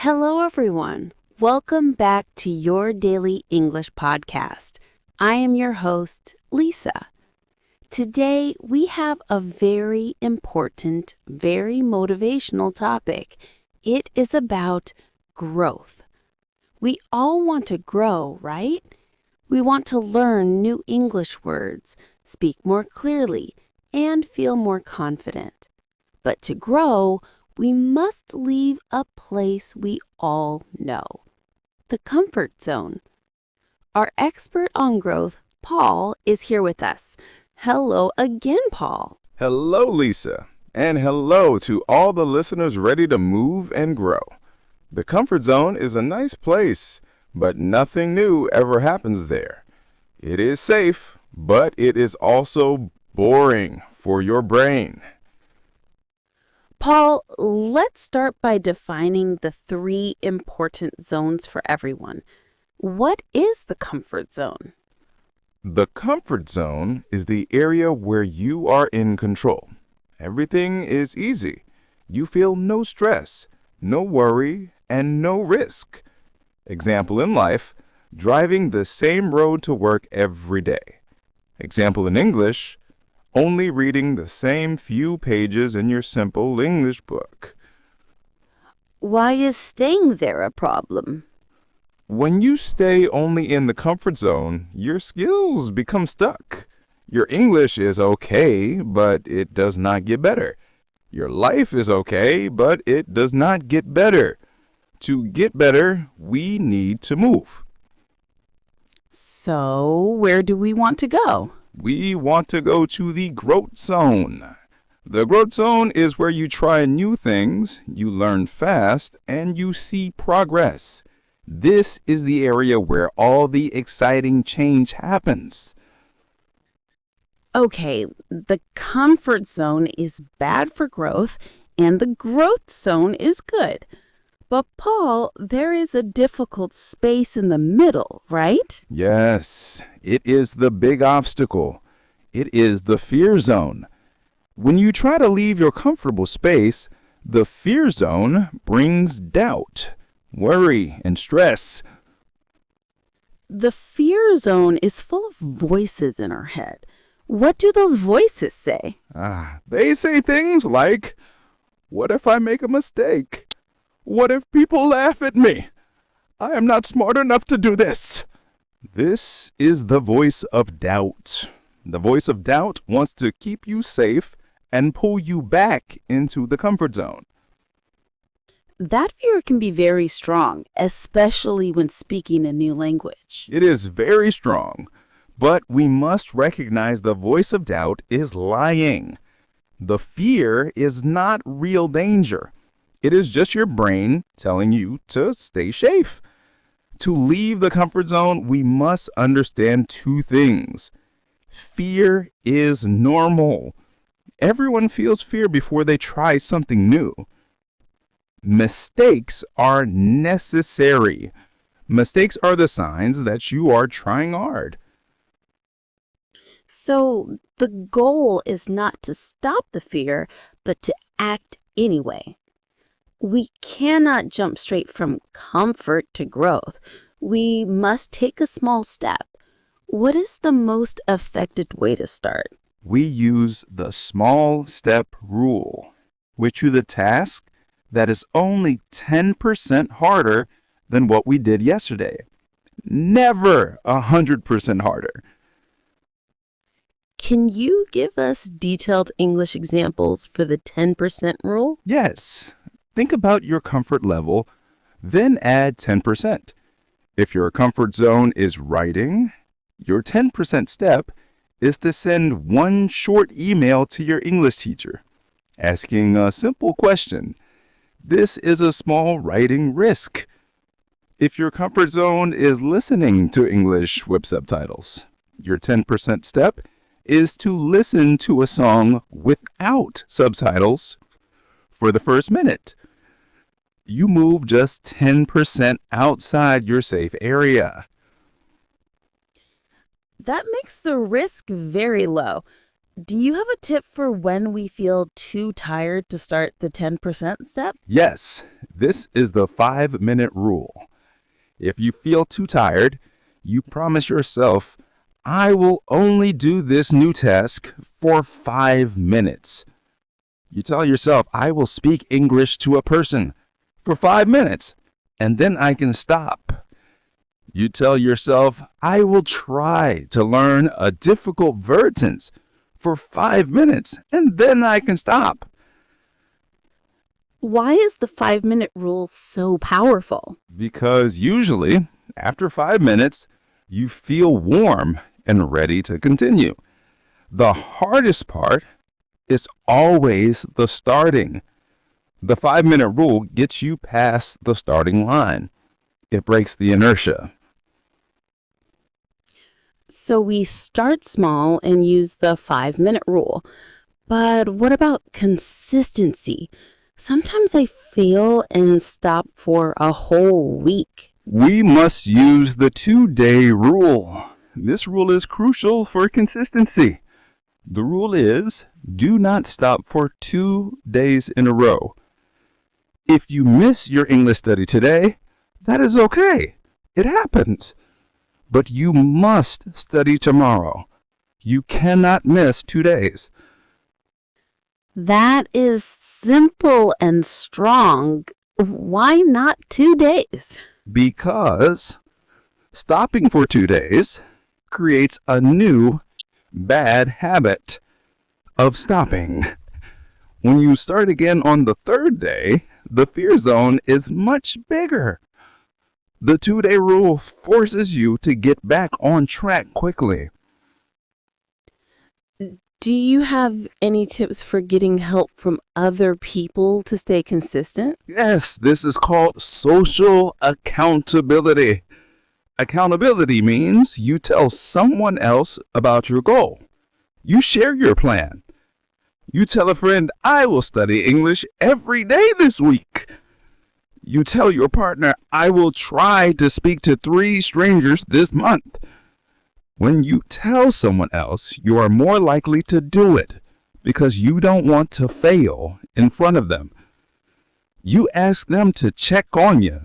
Hello, everyone. Welcome back to your daily English podcast. I am your host, Lisa. Today, we have a very important, very motivational topic. It is about growth. We all want to grow, right? We want to learn new English words, speak more clearly, and feel more confident. But to grow, we must leave a place we all know, the comfort zone. Our expert on growth, Paul, is here with us. Hello again, Paul. Hello, Lisa, and hello to all the listeners ready to move and grow. The comfort zone is a nice place, but nothing new ever happens there. It is safe, but it is also boring for your brain. Paul, let's start by defining the three important zones for everyone. What is the comfort zone? The comfort zone is the area where you are in control. Everything is easy. You feel no stress, no worry, and no risk. Example in life, driving the same road to work every day. Example in English, only reading the same few pages in your simple English book. Why is staying there a problem? When you stay only in the comfort zone, your skills become stuck. Your English is okay, but it does not get better. Your life is okay, but it does not get better. To get better, we need to move. So, where do we want to go? We want to go to the growth zone. The growth zone is where you try new things, you learn fast, and you see progress. This is the area where all the exciting change happens. Okay, the comfort zone is bad for growth, and the growth zone is good. But Paul, there is a difficult space in the middle, right? Yes, it is the big obstacle. It is the fear zone. When you try to leave your comfortable space, the fear zone brings doubt, worry, and stress. The fear zone is full of voices in our head. What do those voices say? They say things like, what if I make a mistake? What if people laugh at me? I am not smart enough to do this. This is the voice of doubt. The voice of doubt wants to keep you safe and pull you back into the comfort zone. That fear can be very strong, especially when speaking a new language. It is very strong, but we must recognize the voice of doubt is lying. The fear is not real danger. It is just your brain telling you to stay safe. To leave the comfort zone, we must understand two things. Fear is normal. Everyone feels fear before they try something new. Mistakes are necessary. Mistakes are the signs that you are trying hard. So the goal is not to stop the fear, but to act anyway. We cannot jump straight from comfort to growth. We must take a small step. What is the most effective way to start? We use the small step rule. We choose a task that is only 10% harder than what we did yesterday. Never 100% harder. Can you give us detailed English examples for the 10% rule? Yes. Think about your comfort level, then add 10%. If your comfort zone is writing, your 10% step is to send one short email to your English teacher, asking a simple question. This is a small writing risk. If your comfort zone is listening to English with subtitles, your 10% step is to listen to a song without subtitles for the first minute. You move just 10% outside your safe area. That makes the risk very low. Do you have a tip for when we feel too tired to start the 10% step? Yes, this is the 5-minute rule. If you feel too tired, you promise yourself, I will only do this new task for 5 minutes. You tell yourself, I will speak English to a person for 5 minutes, and then I can stop. You tell yourself, I will try to learn a difficult verb tense for 5 minutes, and then I can stop. Why is the 5-minute rule so powerful? Because usually, after 5 minutes, you feel warm and ready to continue. The hardest part is always the starting. The 5-minute rule gets you past the starting line. It breaks the inertia. So we start small and use the 5-minute rule. But what about consistency? Sometimes I fail and stop for a whole week. We must use the 2-day rule. This rule is crucial for consistency. The rule is, do not stop for 2 days in a row. If you miss your English study today, that is okay. It happens. But you must study tomorrow. You cannot miss 2 days. That is simple and strong. Why not 2 days? Because stopping for 2 days creates a new bad habit of stopping. When you start again on the 3rd day, the fear zone is much bigger. The 2-day rule forces you to get back on track quickly. Do you have any tips for getting help from other people to stay consistent? Yes, this is called social accountability. Accountability means you tell someone else about your goal. You share your plan. You tell a friend, I will study English every day this week. You tell your partner, I will try to speak to 3 strangers this month. When you tell someone else, you are more likely to do it because you don't want to fail in front of them. You ask them to check on you.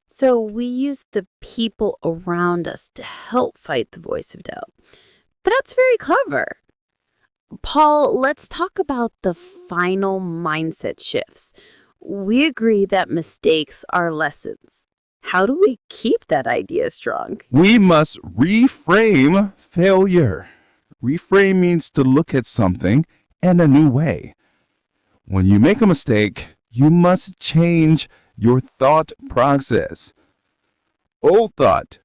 So we use the people around us to help fight the voice of doubt. That's very clever. Paul, let's talk about the final mindset shifts. We agree that mistakes are lessons. How do we keep that idea strong? We must reframe failure. Reframe means to look at something in a new way. When you make a mistake, you must change your thought process. Old thought,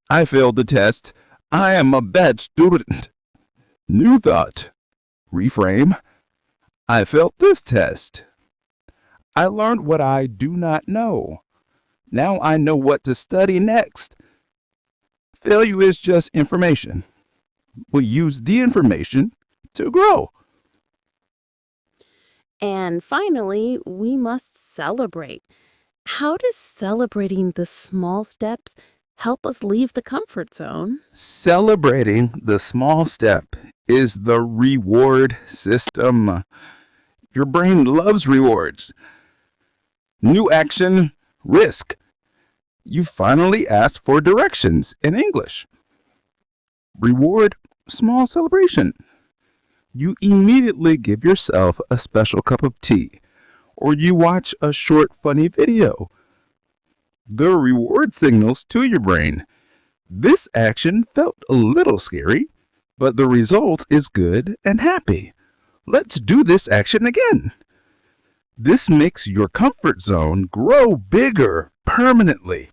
I failed the test. I am a bad student. New thought, reframe, I failed this test. I learned what I do not know. Now I know what to study next. Failure is just information. We use the information to grow. And finally, we must celebrate. How does celebrating the small steps help us leave the comfort zone? Celebrating the small step is the reward system. Your brain loves rewards. New action, risk. You finally asked for directions in English. Reward, small celebration. You immediately give yourself a special cup of tea, or you watch a short funny video. The reward signals to your brain. This action felt a little scary, but the result is good and happy. Let's do this action again. This makes your comfort zone grow bigger permanently.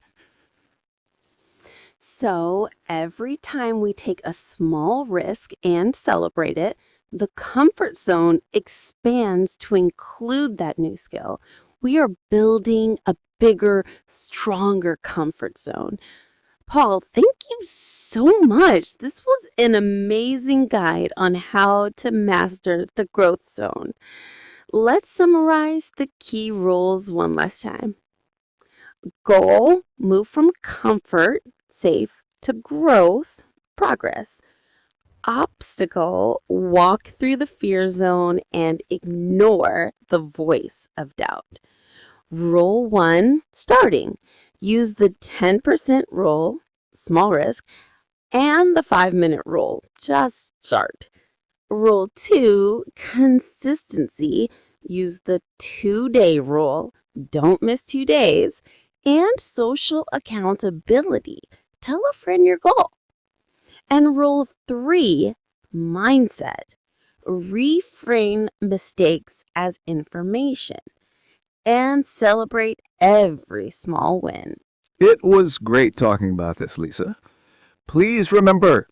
So every time we take a small risk and celebrate it, the comfort zone expands to include that new skill. We are building a bigger, stronger comfort zone. Paul, thank you so much. This was an amazing guide on how to master the growth zone. Let's summarize the key rules one last time. Goal, move from comfort, safe, to growth, progress. obstacle, walk through the fear zone and ignore the voice of doubt. Rule 1, starting. Use the 10% rule, small risk, and the 5-minute rule, just start. Rule 2, consistency. Use the 2-day rule, don't miss 2 days, and social accountability. Tell a friend your goal. And rule 3, mindset. Reframe mistakes as information and celebrate every small win. It was great talking about this, Lisa. Please remember,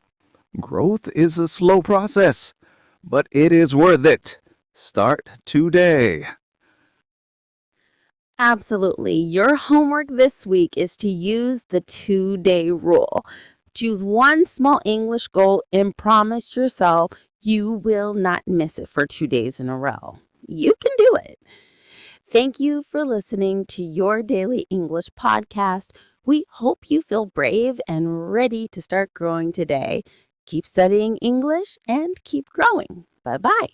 growth is a slow process, but it is worth it. Start today. Absolutely. Your homework this week is to use the 2-day rule. Choose one small English goal and promise yourself you will not miss it for 2 days in a row. You can do it. Thank you for listening to Your Daily English podcast. We hope you feel brave and ready to start growing today. Keep studying English and keep growing. Bye-bye.